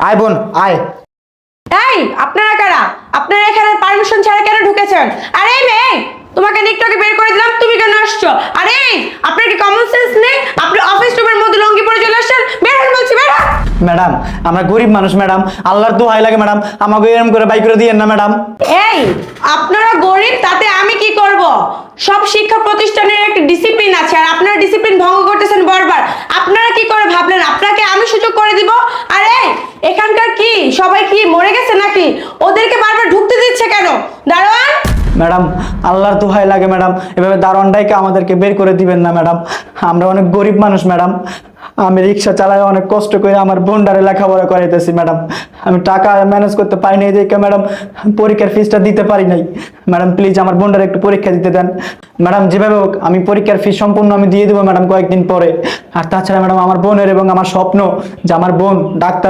আয় বোন আয়। এই আপনারা কারা? আপনারা এখানে পারমিশন ছাড়া কেন ঢুকেছেন? আরে এই মেয়ে, তোমাকে নিকটাকে বের করে দিলাম, তুমি কেন আসছো? আরে আপনার কি কমন সেন্স নেই? আপনি অফিস রুমের মধ্যে লঙ্গি পরে চলে আসছেন। বের হন বলছি, বের হন। ম্যাডাম আমরা গরিব মানুষ ম্যাডাম, আল্লাহর দোহাই লাগে ম্যাডাম, আমাকে এরকম করে বাই করে দিয়েন না ম্যাডাম। এই আপনারা গরিব, তাতে আমি কি করব? সব শিক্ষা প্রতিষ্ঠানের একটা ডিসিপ্লিন আছে, আর আপনারা ডিসিপ্লিন ভঙ্গ করতেছেন বারবার। আপনারা কি করে ভাবলেন আপনাকে আমি সুযোগ করে দিব? আরে এখানকার কি সবাই কি মরে গেছে নাকি? ওদেরকে বারবার ঢুকতে দিচ্ছে কেন? দারোয়ান! ম্যাডাম আল্লাহর দোহাই লাগে ম্যাডাম, এভাবে দারোয়ানটাকে আমাদেরকে বের করে দিবেন না ম্যাডাম। আমরা অনেক গরিব মানুষ ম্যাডাম, আমি রিক্সা চালাই অনেক কষ্ট করে আমার বোনটারে লেখাপড়া করাইতেছি ম্যাডাম। আমি টাকা ম্যানেজ করতে পারি নাই দেখে ম্যাডাম পরীক্ষার ফিসটা দিতে পারি নাই। ম্যাডাম প্লিজ আমার বোনটারে একটু পরীক্ষা দিতে দেন ম্যাডাম, যেভাবে হোক আমি পরীক্ষার ফিস সম্পূর্ণ আমি দিয়ে দেবো ম্যাডাম কয়েকদিন পরে। আর তাছাড়া ম্যাডাম আমার বোনের এবং আমার স্বপ্ন যে আমার বোন ডাক্তার